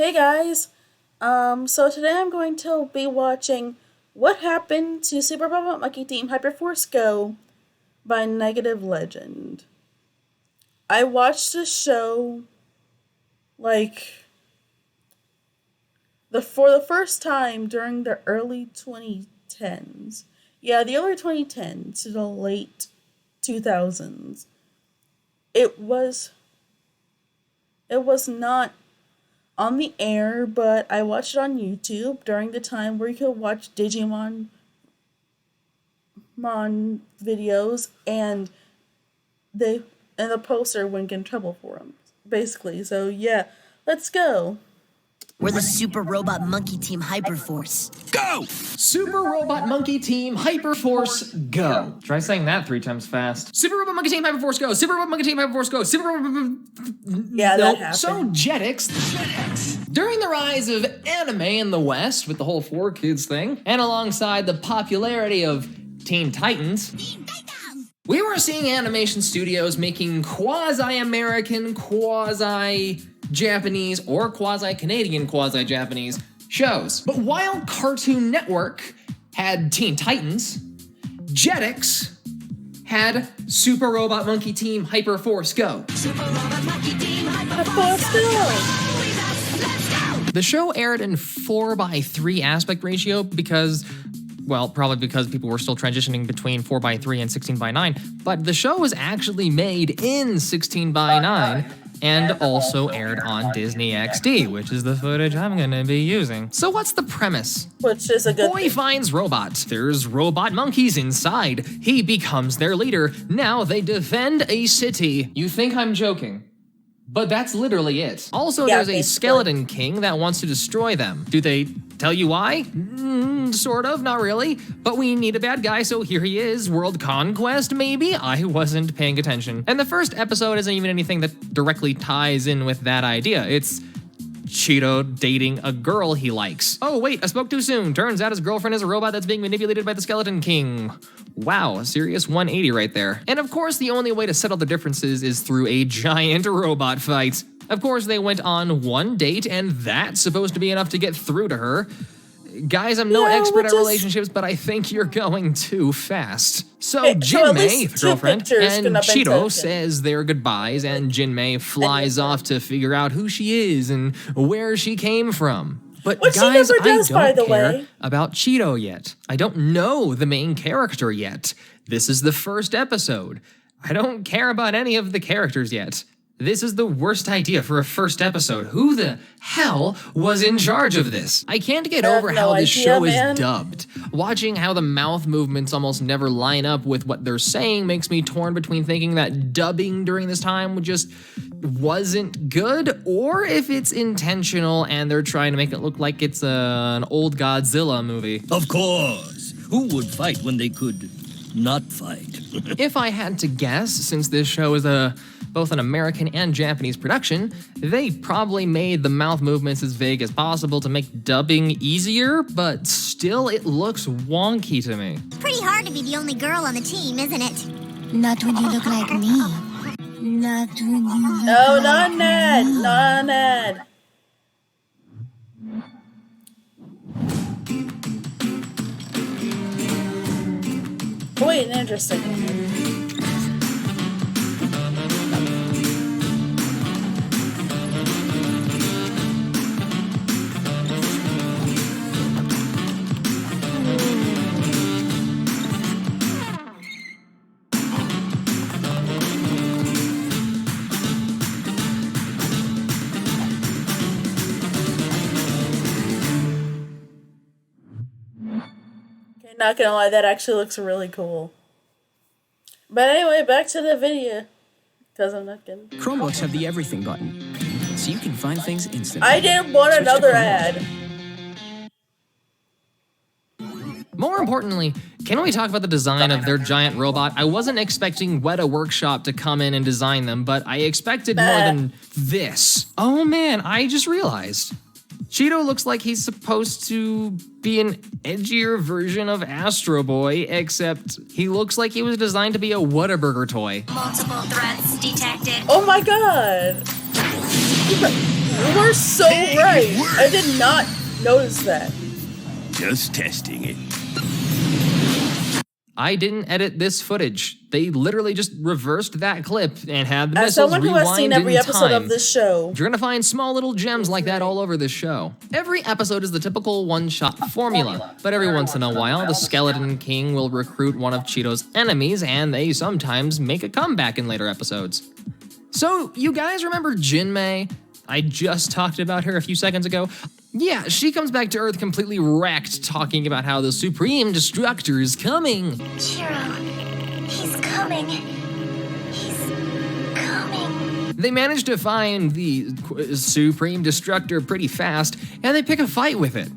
Hey guys, so today I'm going to be watching What Happened to Super Robot Monkey Team Hyperforce Go by Negative Legend. I watched this show, for the first time during the early 2010s. Yeah, the early 2010s to the late 2000s. It was not on the air, but I watched it on YouTube during the time where you could watch Digimon videos and the poster wouldn't get in trouble for them, basically. So yeah, let's go. We're the Super Robot Monkey Team Hyperforce. Go! Super Robot Monkey Team Hyperforce Go. Try saying that 3 times fast. Super Robot Monkey Team Hyperforce Go. Super Robot Monkey Team Hyperforce Go. Super Robot... Yeah, that happened. So Jetix. During the rise of anime in the West with the whole 4Kids thing, and alongside the popularity of Teen Titans, we were seeing animation studios making quasi-American, quasi-Japanese, or quasi-Canadian, quasi-Japanese shows. But while Cartoon Network had Teen Titans, Jetix had Super Robot Monkey Team Hyperforce Go. Super Robot Monkey Team Hyperforce Go! The show aired in 4:3 aspect ratio because, well, probably because people were still transitioning between 4:3 and 16:9, but the show was actually made in 16:9 and also aired on Disney XD, which is the footage I'm gonna be using. So what's the premise? Which is a good Boy finds robot. There's robot monkeys inside. He becomes their leader. Now they defend a city. You think I'm joking? But that's literally it. Also, Yeah, there's a basically. skeleton king that wants to destroy them. Do they tell you why? Sort of, not really. But we need a bad guy, so here he is. World conquest, maybe? I wasn't paying attention. And the first episode isn't even anything that directly ties in with that idea. It's Cheeto dating a girl he likes. Oh wait, I spoke too soon. Turns out his girlfriend is a robot that's being manipulated by the Skeleton King. Wow, a serious 180 right there. And of course, the only way to settle the differences is through a giant robot fight. Of course, they went on one date, and that's supposed to be enough to get through to her. Guys, I'm no expert at relationships, but I think you're going too fast. So Hey, so at Jinmei, least the two girlfriend, pictures and can up Cheeto intention. says their goodbyes, and Jinmei flies off to figure out who she is and where she came from. But Which she guys, never does, I by don't the care way. about Cheeto yet. I don't know the main character yet. This is the first episode. I don't care about any of the characters yet. This is the worst idea for a first episode. Who the hell was in charge of this? I can't get I have over no how this idea, show man. is dubbed. Watching how the mouth movements almost never line up with what they're saying makes me torn between thinking that dubbing during this time just wasn't good, or if it's intentional and they're trying to make it look like it's an old Godzilla movie. Of course. Who would fight when they could not fight? If I had to guess, since this show is both an American and Japanese production, they probably made the mouth movements as vague as possible to make dubbing easier, but still it looks wonky to me. Pretty hard to be the only girl on the team, isn't it? Not when you look like me. Not when you look No, like not Ned. me. Not Ned. Wait, interesting. Okay, not gonna lie, that actually looks really cool. But anyway, back to the video. Because I'm not gonna... Chromebooks have the everything button, so you can find things instantly. I didn't want Switch to another Chromebooks. ad. More importantly, can we talk about the design of their giant robot? I wasn't expecting Weta Workshop to come in and design them, but I expected more than this. Oh man, I just realized. Cheeto looks like he's supposed to be an edgier version of Astro Boy, except he looks like he was designed to be a Whataburger toy. Multiple threats detected. Oh my god! You were so right. I did not notice that. Just testing it. I didn't edit this footage. They literally just reversed that clip and had the As missiles someone who has seen rewind every in episode time. of this show, You're gonna find small little gems like that all over this show. Every episode is the typical one-shot formula, but every once in a while, the Skeleton King will recruit one of Cheeto's enemies, and they sometimes make a comeback in later episodes. So, you guys remember Jinmei? I just talked about her a few seconds ago. Yeah, she comes back to Earth completely wrecked, talking about how the Supreme Destructor is coming. Chiro, he's coming. He's coming. They manage to find the Supreme Destructor pretty fast, and they pick a fight with it.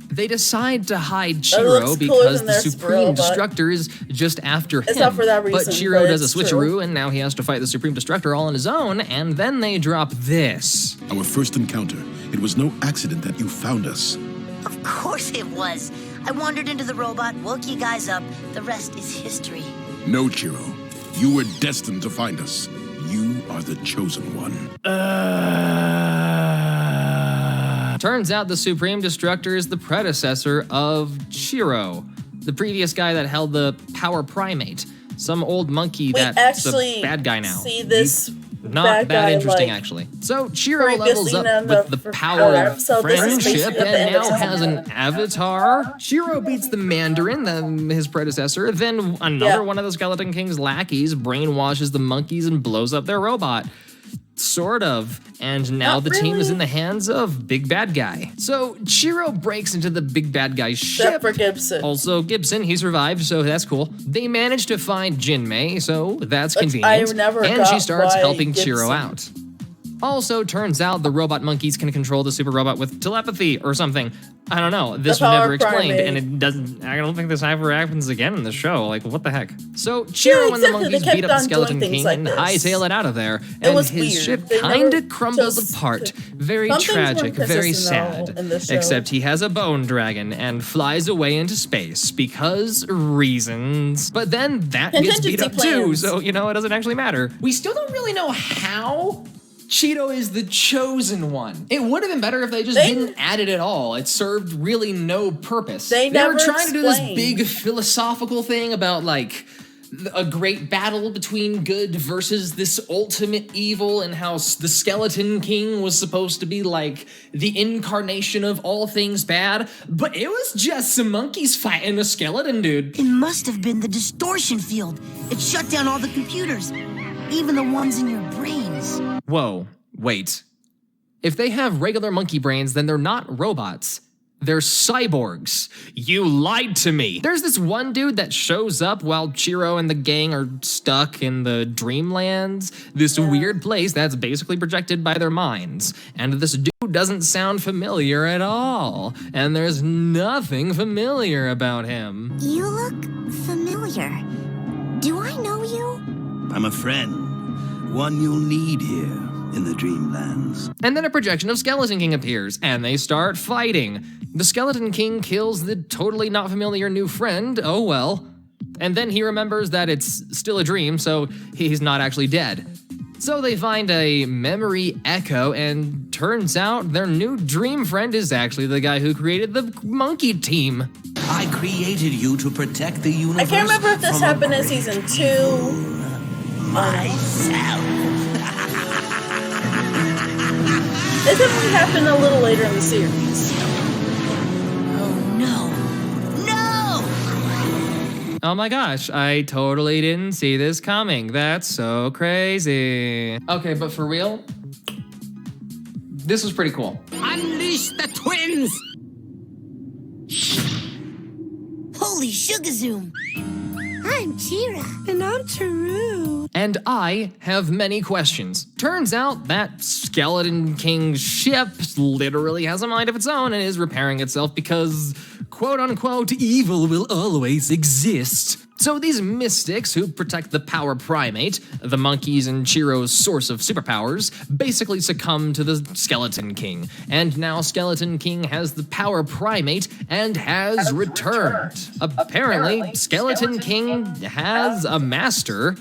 They decide to hide Chiro because the Supreme Destructor is just after him. It's not for that reason, but Chiro does a switcheroo, true. and now he has to fight the Supreme Destructor all on his own, and then they drop this. Our first encounter. It was no accident that you found us. Of course it was. I wandered into the robot, woke you guys up. The rest is history. No, Chiro. You were destined to find us. You are the chosen one. Turns out the Supreme Destructor is the predecessor of Chiro, the previous guy that held the Power Primate. Some old monkey that's a bad guy now. See this Not that interesting, like, actually. So Chiro levels up with the power of friendship and now has an avatar. Chiro beats the Mandarin, his predecessor. Then another one of the Skeleton King's lackeys brainwashes the monkeys and blows up their robot. Sort of. And now the team is in the hands of Big Bad Guy. So Chiro breaks into the Big Bad Guy's ship. Except for Gibson. Also Gibson, he survived, so that's cool. They managed to find Jinmei, so that's convenient. And she starts helping Chiro out. Also, turns out the robot monkeys can control the super robot with telepathy or something. I don't know. This was never explained, and it doesn't. I don't think this ever happens again in the show. Like, what the heck? So Chiro and the monkeys beat up the Skeleton King and hightail it out of there, and his ship kinda crumbles apart. Very tragic, very sad. Except he has a bone dragon and flies away into space because reasons. But then that gets beat up too, so you know it doesn't actually matter. We still don't really know how Cheeto is the chosen one. It would have been better if they just didn't add it at all. It served really no purpose. They were trying to do this big philosophical thing about like a great battle between good versus this ultimate evil and how the Skeleton King was supposed to be like the incarnation of all things bad, but it was just some monkeys fighting a skeleton dude. It must have been the distortion field. It shut down all the computers, even the ones in your brains. Whoa, wait. If they have regular monkey brains, then they're not robots. They're cyborgs. You lied to me. There's this one dude that shows up while Chiro and the gang are stuck in the Dreamlands, this weird place that's basically projected by their minds. And this dude doesn't sound familiar at all. And there's nothing familiar about him. You look familiar. Do I know you? I'm a friend. One you'll need here in the Dreamlands. And then a projection of Skeleton King appears, and they start fighting. The Skeleton King kills the totally not familiar new friend, oh well. And then he remembers that it's still a dream, so he's not actually dead. So they find a memory echo, and turns out their new dream friend is actually the guy who created the monkey team. I created you to protect the universe. I can't remember if this happened in season 2. Myself. It definitely happened a little later in the series. Oh no. No! Oh my gosh, I totally didn't see this coming. That's so crazy. Okay, but for real, this was pretty cool. Unleash the twins! Holy sugar zoom! I'm Chira. And I'm Taru. And I have many questions. Turns out that Skeleton King ship literally has a mind of its own and is repairing itself because, quote unquote, evil will always exist. So these mystics who protect the Power Primate, the monkeys and Chiro's source of superpowers, basically succumb to the Skeleton King. And now Skeleton King has the Power Primate and has returned. Apparently, Skeleton King has a master.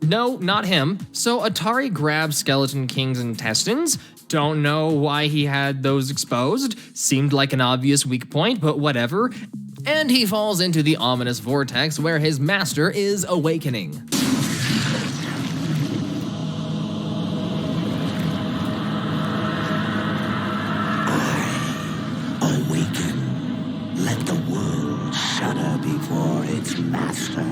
No, not him. So Atari grabs Skeleton King's intestines, Don't know why he had those exposed. Seemed like an obvious weak point, but whatever. And he falls into the ominous vortex where his master is awakening. Awaken. Let the world shudder before its master.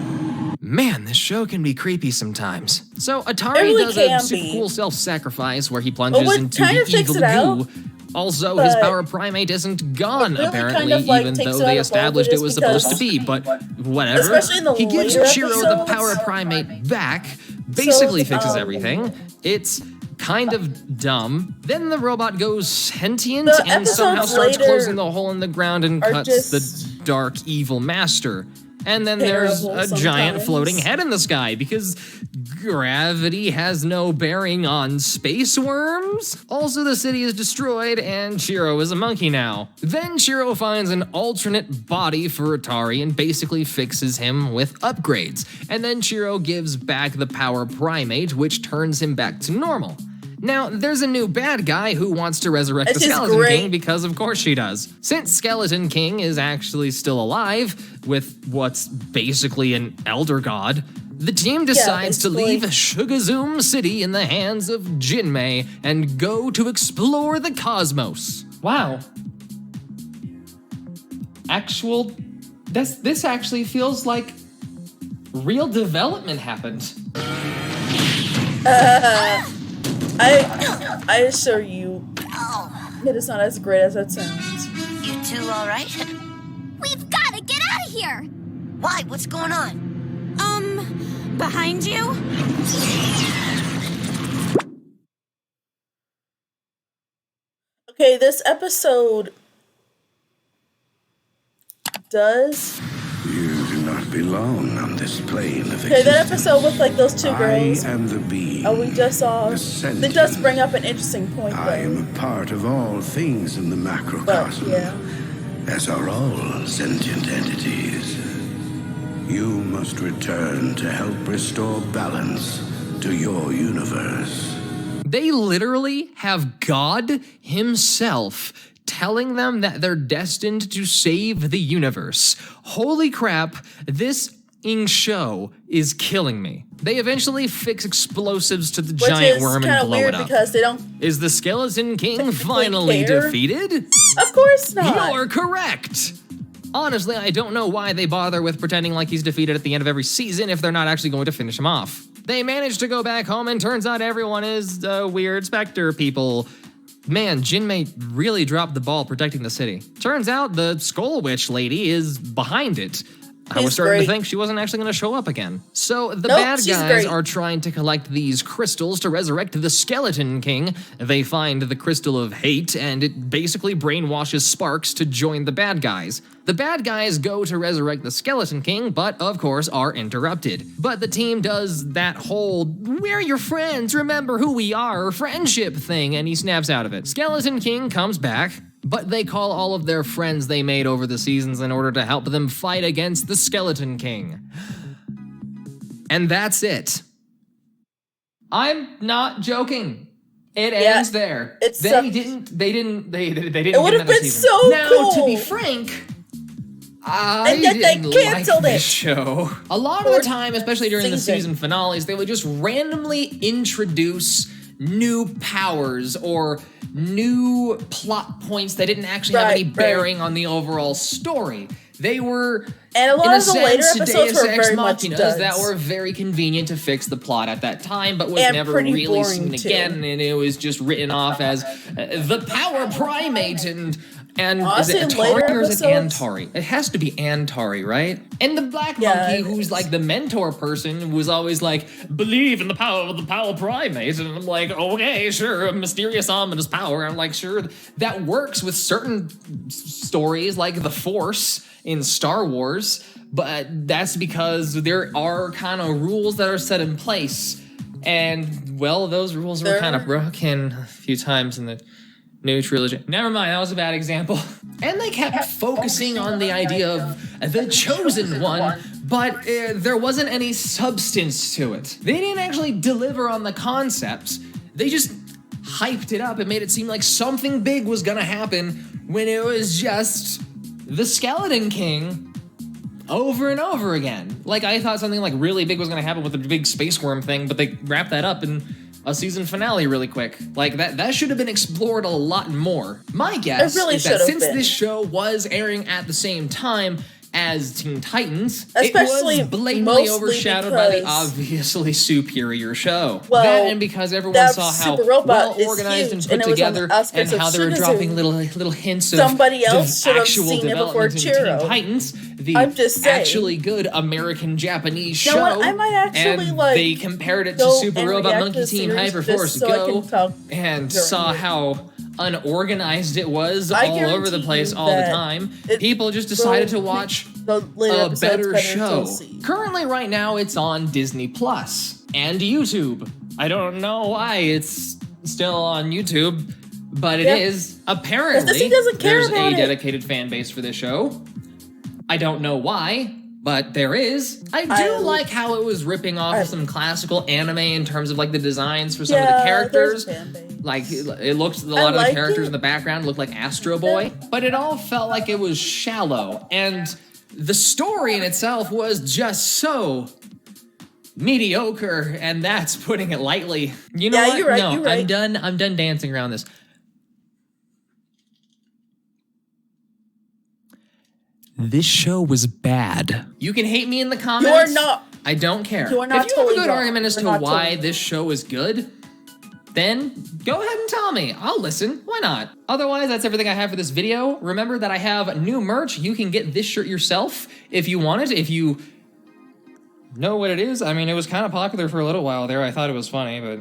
Man, this show can be creepy sometimes. So Atari really does a can super be. cool self-sacrifice where he plunges Well, it into kind the of takes evil it out, goo. Also, his but power primate isn't gone, really apparently, kind of, like, even takes though it out they of established it focus was supposed to because- be, but whatever. Especially in the He gives later Shiro the episodes. power primate back, basically fixes um, everything. It's kind of dumb. Then the robot goes sentient The and somehow episodes starts later closing the hole in the ground and are cuts just the dark evil master. And then there's a terrible giant sometimes. floating head in the sky because gravity has no bearing on space worms. Also, the city is destroyed and Shiro is a monkey now. Then Shiro finds an alternate body for Atari and basically fixes him with upgrades. And then Shiro gives back the power primate, which turns him back to normal. Now, there's a new bad guy who wants to resurrect It's the just Skeleton great. King because of course she does. Since Skeleton King is actually still alive, with what's basically an elder god, the team decides to basically. leave Shugazoom City in the hands of Jinmei and go to explore the cosmos. Wow. This actually feels like real development happened. I assure you, it is not as great as it sounds. You two all right? We've got to get out of here. Why? What's going on? Behind you? Okay, this episode does. You do not belong on this plane of Okay, that existence. episode with like those two girls. I am the being. We just saw. the It does sentient. bring up an interesting point, I am though. a part of all things in the But macrocosm, yeah, as are all sentient entities. You must return to help restore balance to your universe. They literally have God himself telling them that they're destined to save the universe. Holy crap, this show is killing me. They eventually fix explosives to the which giant is worm kind and of blow weird it up. because they don't. Is the Skeleton King technically finally care. defeated? Of course not. You're correct. Honestly, I don't know why they bother with pretending like he's defeated at the end of every season if they're not actually going to finish him off. They managed to go back home and turns out everyone is weird specter people. Man, Jinmei really dropped the ball protecting the city. Turns out the Skull Witch lady is behind it. I was She's starting great. to think she wasn't actually going to show up again. So the Nope, bad she's guys great. are trying to collect these crystals to resurrect the Skeleton King. They find the Crystal of Hate, and it basically brainwashes Sparks to join the bad guys. The bad guys go to resurrect the Skeleton King, but of course are interrupted. But the team does that whole, we're your friends, remember who we are, friendship thing, and he snaps out of it. Skeleton King comes back, but they call all of their friends they made over the seasons in order to help them fight against the Skeleton King. And that's it. I'm not joking. It Yeah, ends there. it's They so- didn't It get would have another been season. so Now, cool. to be frank, I And yet they didn't canceled like it. this show. A lot of the Fourth time, especially during the season. season finales, they would just randomly introduce new powers or new plot points that didn't actually have any Right, right. bearing on the overall story. They were, And a lot in a of the later sense, episodes Deus were Ex very much Machinas duds. that were very convenient to fix the plot at that time, but was And never pretty really boring, seen too. again, and it was just written off as the power primate and Honestly, is it later Atari or is it episodes- Antari? It has to be Antari, right? And the black Yeah, monkey, it who's is. like the mentor person, was always like, believe in the power of the power primate. And I'm like, okay, sure, a mysterious ominous power. I'm like, sure, that works with certain stories like the Force in Star Wars, but that's because there are kind of rules that are set in place. And, well, those rules were kind of broken a few times in the new trilogy. Never mind, that was a bad example. And they kept focusing on the idea of the chosen one, but there wasn't any substance to it. They didn't actually deliver on the concept. They just hyped it up and made it seem like something big was gonna happen when it was just the Skeleton King over and over again. Like, I thought something like really big was gonna happen with the big space worm thing, but they wrapped that up in a season finale really quick. Like, that should have been explored a lot more. My guess is that since this show was airing at the same time as Teen Titans, especially it was blatantly overshadowed by the obviously superior show. Well, that and because everyone saw how well organized and put together and how they were dropping little hints of actual development in Teen Titans, the actually good American-Japanese show. I might actually, and they compared it to Super Robot Monkey Team Hyperforce Go and saw how unorganized it was all over the place all the time. People just decided to watch a better show. Currently, right now, it's on Disney Plus and YouTube. I don't know why it's still on YouTube, but it is. Apparently, there's a dedicated fan base for this show. I don't know why, but there is. I do like how it was ripping off of some classical anime in terms of like the designs for some of the characters. Like, it looks, a lot of the characters in the background look like Astro Boy, but it all felt like it was shallow, and the story in itself was just so mediocre, and that's putting it lightly. You know what? You're right, no, you're right. I'm done dancing around this. This show was bad. You can hate me in the comments. You're not. I don't care. You're not. If you have a good argument as to why this show is good, then go ahead and tell me. I'll listen. Why not? Otherwise, that's everything I have for this video. Remember that I have new merch. You can get this shirt yourself if you want it. If you know what it is. I mean, it was kind of popular for a little while there. I thought it was funny, but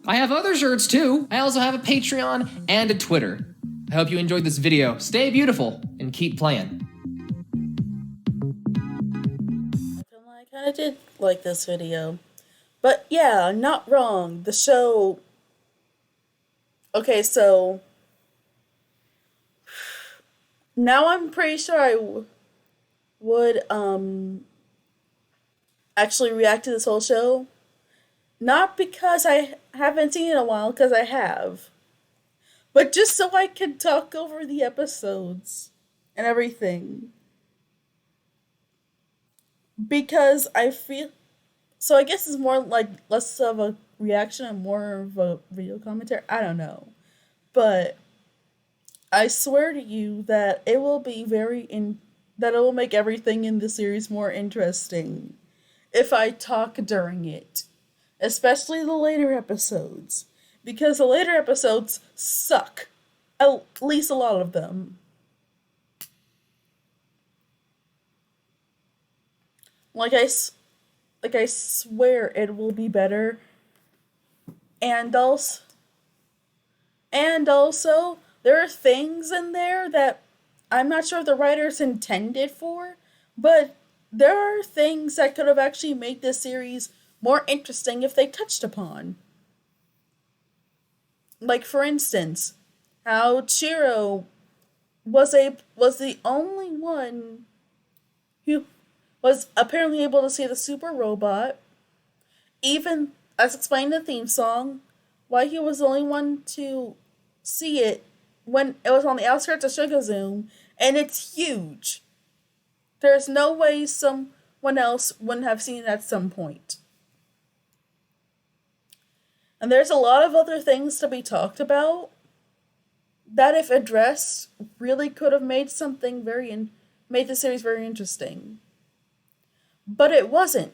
I have other shirts too. I also have a Patreon and a Twitter. I hope you enjoyed this video. Stay beautiful and keep playing. I kind of did like this video. But yeah, I'm not wrong. The show... Okay, so... Now I'm pretty sure I would actually react to this whole show. Not because I haven't seen it in a while, because I have. But just so I could talk over the episodes and everything. Because I feel... So I guess it's more like less of a reaction and more of a video commentary. I don't know. But I swear to you that it will be that it will make everything in the series more interesting if I talk during it. Especially the later episodes. Because the later episodes suck. At least a lot of them. Like I swear it will be better. And also, there are things in there that I'm not sure if the writers intended for, but there are things that could have actually made this series more interesting if they touched upon. Like, for instance, how Chiro was the only one who was apparently able to see the super robot, even as explained in the theme song, why he was the only one to see it when it was on the outskirts of Sugazoom, and it's huge. There's no way someone else wouldn't have seen it at some point. And there's a lot of other things to be talked about that, if addressed, really could have made made the series very interesting. But it wasn't.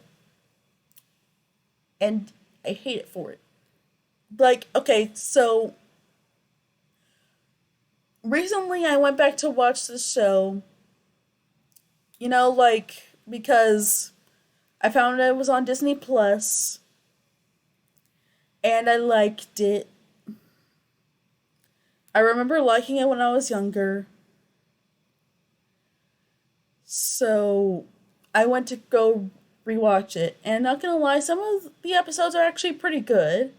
And I hate it for it. Like, okay, so recently I went back to watch the show, because I found it was on Disney Plus, and I liked it. I remember liking it when I was younger. So I went to go rewatch it, and not gonna lie, some of the episodes are actually pretty good.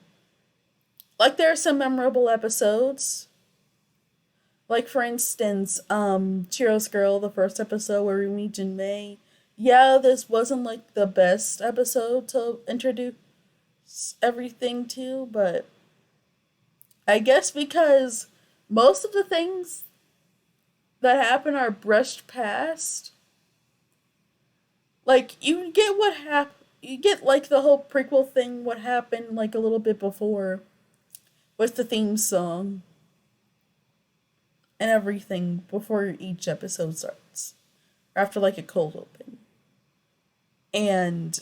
Like, there are some memorable episodes. Like, for instance, Chiro's Girl, the first episode where we meet Jinmei. Yeah, this wasn't, like, the best episode to introduce everything to, but I guess because most of the things that happen are brushed past. Like, you get what happened. You get, like, the whole prequel thing, what happened, like, a little bit before with the theme song and everything before each episode starts. After, like, a cold open. And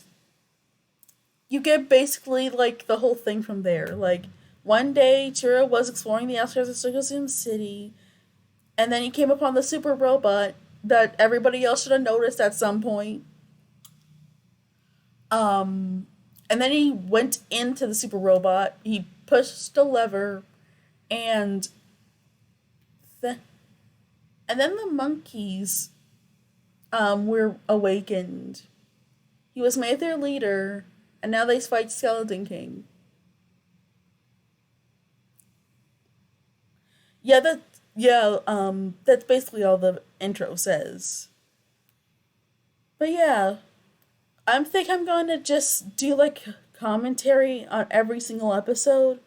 you get basically, like, the whole thing from there. Like, one day, Chiro was exploring the outskirts of Circus City, and then he came upon the super robot that everybody else should have noticed at some point. And then he went into the super robot. He pushed a lever, and then the monkeys were awakened. He was made their leader, and now they fight Skeleton King. That's basically all the intro says. But yeah, I think I'm going to just do like commentary on every single episode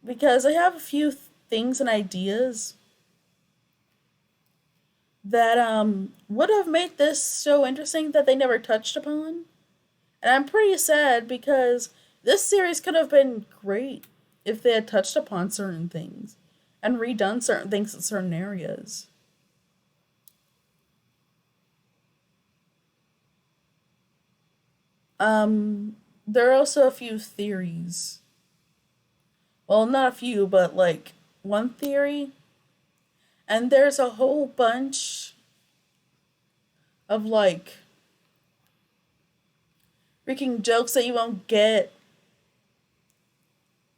because I have a few things and ideas that would have made this show interesting that they never touched upon. And I'm pretty sad because this series could have been great if they had touched upon certain things and redone certain things in certain areas. There are also a few theories. Well, not a few, but like one theory. And there's a whole bunch of like freaking jokes that you won't get.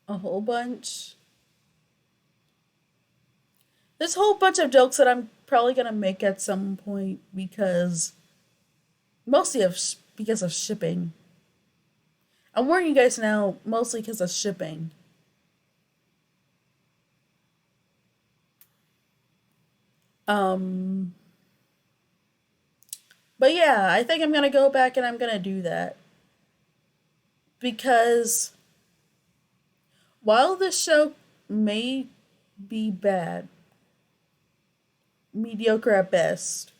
A whole bunch. There's a whole bunch of jokes that I'm probably gonna make at some point because because of shipping. I'm warning you guys now, mostly because of shipping. But yeah, I think I'm gonna go back and I'm gonna do that. Because while this show may be bad, mediocre at best,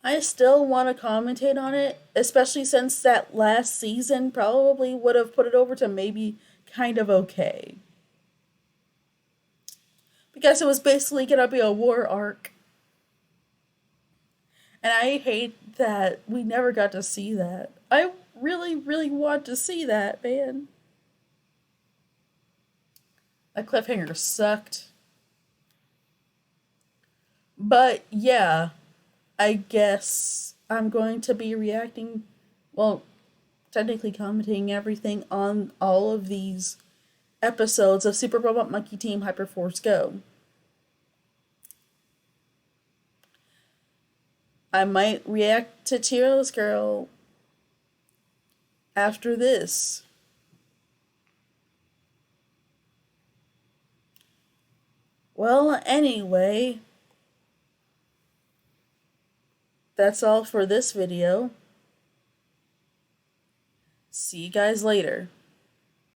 I still want to commentate on it, especially since that last season probably would have put it over to maybe kind of okay. Because it was basically going to be a war arc. And I hate that we never got to see that. I really, really want to see that, man. That cliffhanger sucked. But yeah, I guess I'm going to be reacting, well, technically commenting everything on all of these episodes of Super Robot Monkey Team Hyperforce Go. I might react to Chiro's Girl after this. Well, anyway, that's all for this video. See you guys later.